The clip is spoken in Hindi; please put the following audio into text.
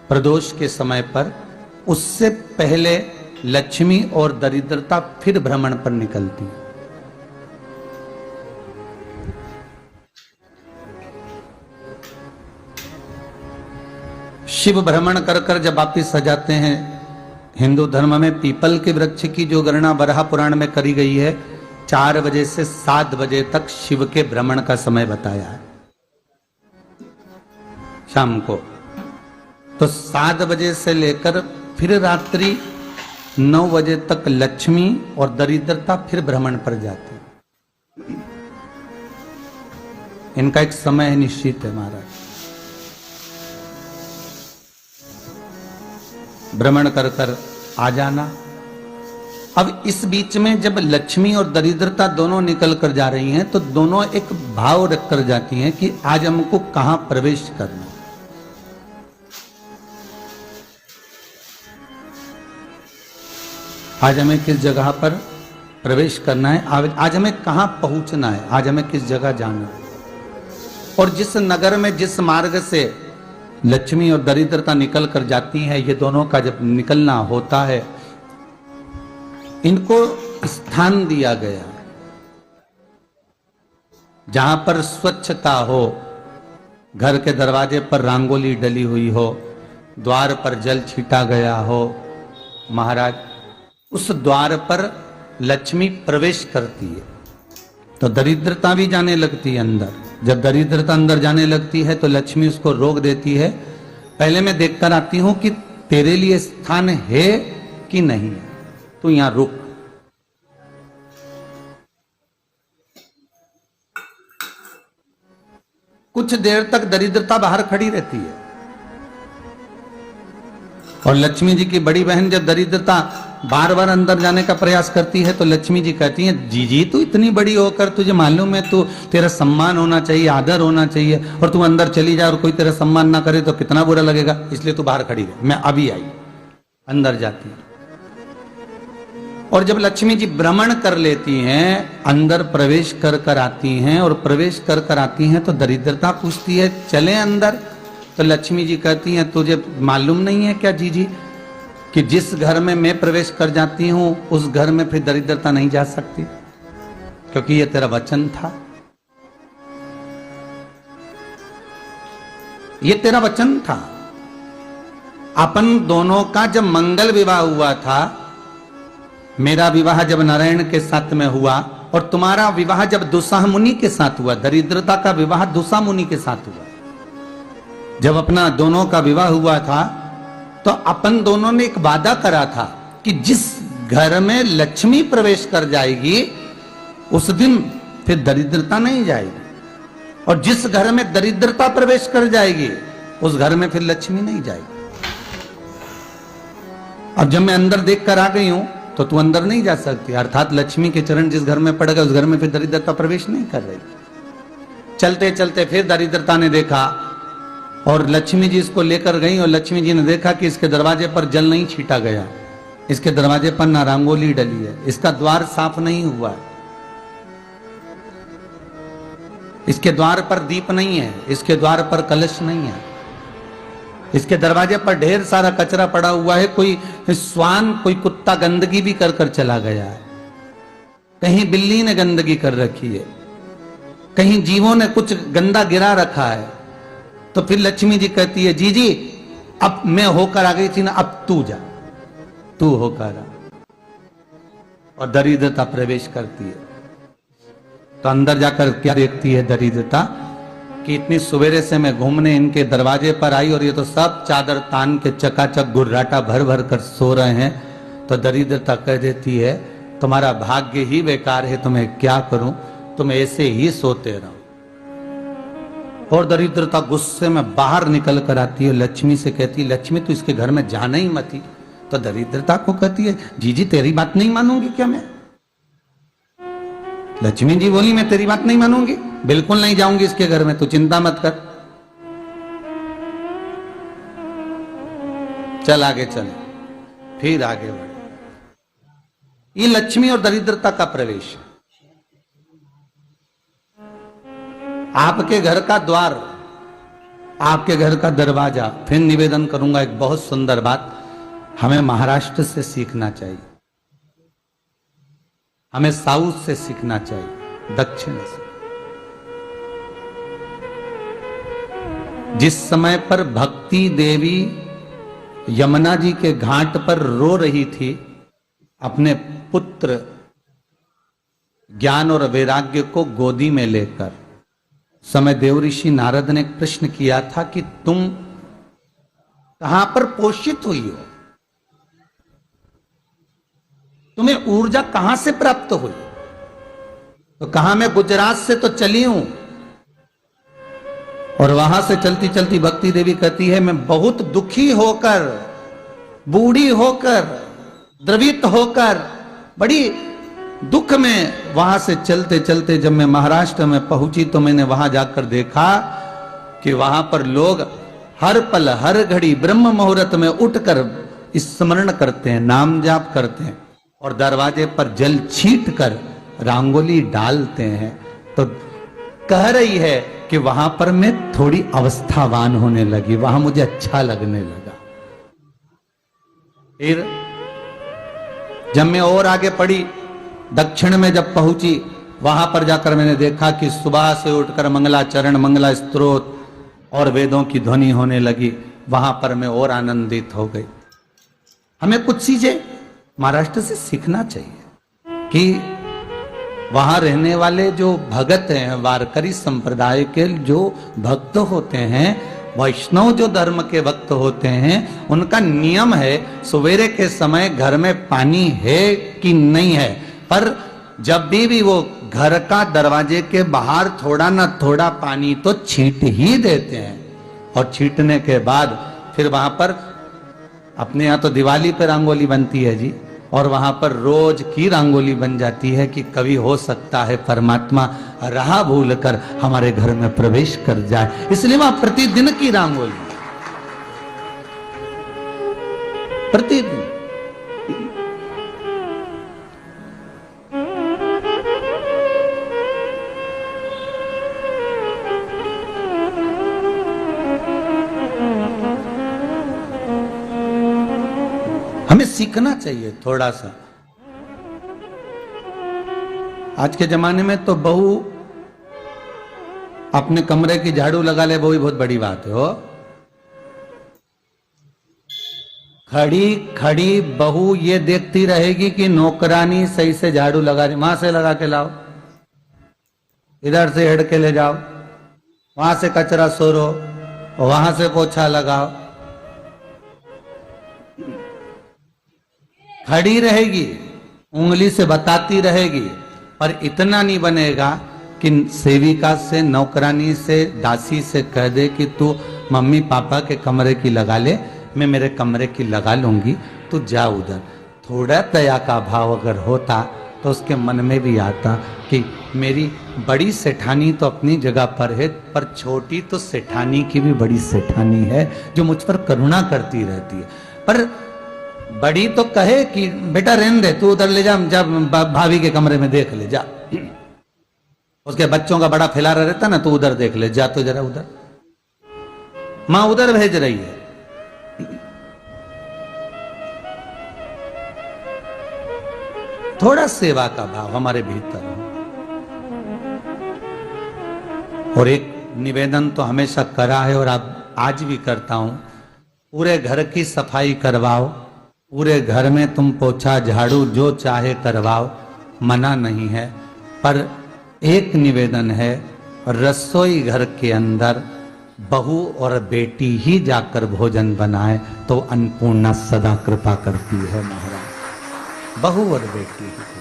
प्रदोष के समय पर, उससे पहले लक्ष्मी और दरिद्रता फिर भ्रमण पर निकलती है। शिव भ्रमण कर कर जब वापिस आ जाते हैं, हिंदू धर्म में पीपल के वृक्ष की जो गणना वराह पुराण में करी गई है, 4 बजे से 7 बजे तक शिव के भ्रमण का समय बताया है शाम को। तो 7 बजे से लेकर फिर रात्रि 9 बजे तक लक्ष्मी और दरिद्रता फिर भ्रमण पर जाती है। इनका एक समय निश्चित है महाराज। भ्रमण कर कर आ जाना। अब इस बीच में जब लक्ष्मी और दरिद्रता दोनों निकल कर जा रही हैं, तो दोनों एक भाव रख कर जाती हैं कि आज हमको कहां प्रवेश करना। आज हमें किस जगह पर प्रवेश करना है, आज हमें कहां पहुंचना है, आज हमें किस जगह जाना है। और जिस नगर में जिस मार्ग से लक्ष्मी और दरिद्रता निकल कर जाती हैं, ये दोनों का जब निकलना होता है, इनको स्थान दिया गया जहां पर स्वच्छता हो, घर के दरवाजे पर रंगोली डली हुई हो, द्वार पर जल छीटा गया हो। महाराज, उस द्वार पर लक्ष्मी प्रवेश करती है तो दरिद्रता भी जाने लगती है अंदर। जब दरिद्रता अंदर जाने लगती है तो लक्ष्मी उसको रोक देती है, पहले मैं देखकर आती हूं कि तेरे लिए स्थान है कि नहीं है, तू यहां रुक। कुछ देर तक दरिद्रता बाहर खड़ी रहती है और लक्ष्मी जी की बड़ी बहन जब दरिद्रता बार बार अंदर जाने का प्रयास करती है तो लक्ष्मी जी कहती हैं, जीजी तू इतनी बड़ी होकर तुझे मालूम है, तू तेरा सम्मान होना चाहिए, आदर होना चाहिए, और तू अंदर चली जा और कोई तेरा सम्मान ना करे तो कितना बुरा लगेगा, इसलिए तू बाहर खड़ी रहे। मैं अभी आई। अंदर जाती है और जब लक्ष्मी जी भ्रमण कर लेती हैं, अंदर प्रवेश कर कर आती हैं, और प्रवेश कर कर आती हैं तो दरिद्रता पूछती है चले अंदर। तो लक्ष्मी जी कहती हैं, तुझे मालूम नहीं है क्या जीजी कि जिस घर में मैं प्रवेश कर जाती हूं उस घर में फिर दरिद्रता नहीं जा सकती, क्योंकि ये तेरा वचन था, ये तेरा वचन था। अपन दोनों का जब मंगल विवाह हुआ था, मेरा विवाह जब नारायण के साथ में हुआ और तुम्हारा विवाह जब दुसाह मुनि के साथ हुआ, दरिद्रता का विवाह दुसा मुनि के साथ हुआ। जब अपना दोनों का विवाह हुआ था तो अपन दोनों ने एक वादा करा था कि जिस घर में लक्ष्मी प्रवेश कर जाएगी उस दिन फिर दरिद्रता नहीं जाएगी, और जिस घर में दरिद्रता प्रवेश कर जाएगी उस घर में फिर लक्ष्मी नहीं जाएगी। अब जब मैं अंदर देख कर आ गई हूं तो तू अंदर नहीं जा सकती, अर्थात लक्ष्मी के चरण जिस घर में पड़ गए उस घर में फिर दरिद्रता प्रवेश नहीं कर रही। चलते चलते फिर दरिद्रता ने देखा और लक्ष्मी जी इसको लेकर गई, और लक्ष्मी जी ने देखा कि इसके दरवाजे पर जल नहीं छीटा गया, इसके दरवाजे पर ना रंगोली डली है, इसका द्वार साफ नहीं हुआ है, इसके द्वार पर दीप नहीं है, इसके द्वार पर कलश नहीं है, इसके दरवाजे पर ढेर सारा कचरा पड़ा हुआ है, कोई श्वान कोई कुत्ता गंदगी भी कर कर चला गया है, कहीं बिल्ली ने गंदगी कर रखी है, कहीं जीवों ने कुछ गंदा गिरा रखा है। तो फिर लक्ष्मी जी कहती है, जी जी अब मैं होकर आ गई थी ना, अब तू जा, तू होकर आ। और दरिद्रता प्रवेश करती है तो अंदर जाकर क्या देखती है दरिद्रता कि इतनी सवेरे से मैं घूमने इनके दरवाजे पर आई और ये तो सब चादर तान के चकाचक गुर्राटा भर भर कर सो रहे हैं। तो दरिद्रता कह देती है, तुम्हारा भाग्य ही बेकार है, तुम्हें क्या करूं, तुम ऐसे ही सोते रहो। और दरिद्रता गुस्से में बाहर निकल कर आती है, लक्ष्मी से कहती है, लक्ष्मी तू इसके घर में जाना ही मत ही। तो दरिद्रता को कहती है, जीजी तेरी बात नहीं मानूंगी क्या मैं? लक्ष्मी जी बोली, मैं तेरी बात नहीं मानूंगी, बिल्कुल नहीं जाऊंगी इसके घर में, तू चिंता मत कर, चल आगे चल। फिर आगे बढ़े। ये लक्ष्मी और दरिद्रता का प्रवेश। आपके घर का द्वार आपके घर का दरवाजा। फिर निवेदन करूंगा एक बहुत सुंदर बात, हमें महाराष्ट्र से सीखना चाहिए, हमें साउथ से सीखना चाहिए, दक्षिण से। जिस समय पर भक्ति देवी यमुना जी के घाट पर रो रही थी अपने पुत्र ज्ञान और वैराग्य को गोदी में लेकर, समय देव ऋषि नारद ने एक प्रश्न किया था कि तुम कहां पर पोषित हुई हो, तुम्हें ऊर्जा कहां से प्राप्त हुई? तो कहा मैं गुजरात से तो चली हूं। और वहां से चलती चलती भक्ति देवी कहती है मैं बहुत दुखी होकर, बूढ़ी होकर, द्रवित होकर, बड़ी दुख में वहां से चलते चलते जब मैं महाराष्ट्र में पहुंची तो मैंने वहां जाकर देखा कि वहां पर लोग हर पल हर घड़ी ब्रह्म मुहूर्त में उठकर स्मरण करते हैं, नाम जाप करते हैं और दरवाजे पर जल छीट कर रंगोली डालते हैं। तो कह रही है कि वहां पर मैं थोड़ी अवस्थावान होने लगी, वहां मुझे अच्छा लगने लगा। फिर जब मैं और आगे पढ़ी, दक्षिण में जब पहुंची, वहां पर जाकर मैंने देखा कि सुबह से उठकर मंगलाचरण, मंगला स्तोत्र और वेदों की ध्वनि होने लगी। वहां पर मैं और आनंदित हो गई। हमें कुछ चीजें महाराष्ट्र से सीखना चाहिए कि वहां रहने वाले जो भगत हैं, वारकरी संप्रदाय के जो भक्त होते हैं, वैष्णव जो धर्म के भक्त होते हैं, उनका नियम है सवेरे के समय घर में पानी है कि नहीं है, पर जब भी वो घर का दरवाजे के बाहर थोड़ा ना थोड़ा पानी तो छींट ही देते हैं। और छींटने के बाद फिर वहां पर अपने यहाँ तो दिवाली पर रंगोली बनती है जी, और वहां पर रोज की रंगोली बन जाती है कि कभी हो सकता है परमात्मा राह भूल कर हमारे घर में प्रवेश कर जाए, इसलिए वहां प्रतिदिन की रंगोली, प्रतिदिन। हमें सीखना चाहिए थोड़ा सा। आज के जमाने में तो बहू अपने कमरे की झाड़ू लगा ले, वो ही बहुत बड़ी बात है। हो खड़ी खड़ी बहू ये देखती रहेगी कि नौकरानी सही से झाड़ू लगा रही, वहां से लगा के लाओ, इधर से हेड के ले जाओ, वहां से कचरा सोरो, वहां से पोछा लगाओ। खड़ी रहेगी, उंगली से बताती रहेगी, पर इतना नहीं बनेगा कि सेविका से, नौकरानी से, दासी से कह दे कि तू मम्मी पापा के कमरे की लगा ले, मैं मेरे कमरे की लगा लूंगी, तू जा उधर। थोड़ा दया का भाव अगर होता तो उसके मन में भी आता कि मेरी बड़ी सेठानी तो अपनी जगह पर है, पर छोटी तो सेठानी की भी बड़ी सेठानी है जो मुझ पर करुणा करती रहती है। पर बड़ी तो कहे कि बेटा रहने दे, तू उधर ले जा, जब भाभी के कमरे में देख ले जा, उसके बच्चों का बड़ा फैलारा रहता ना, तो उधर देख ले जा, तो जरा उधर, मां उधर भेज रही है। थोड़ा सेवा का भाव हमारे भीतर हो। और एक निवेदन तो हमेशा करा है और अब आज भी करता हूं, पूरे घर की सफाई करवाओ, पूरे घर में तुम पोछा झाड़ू जो चाहे करवाओ, मना नहीं है। पर एक निवेदन है, रसोई घर के अंदर बहू और बेटी ही जाकर भोजन बनाए तो अन्नपूर्णा सदा कृपा करती है महाराज, बहू और बेटी ही।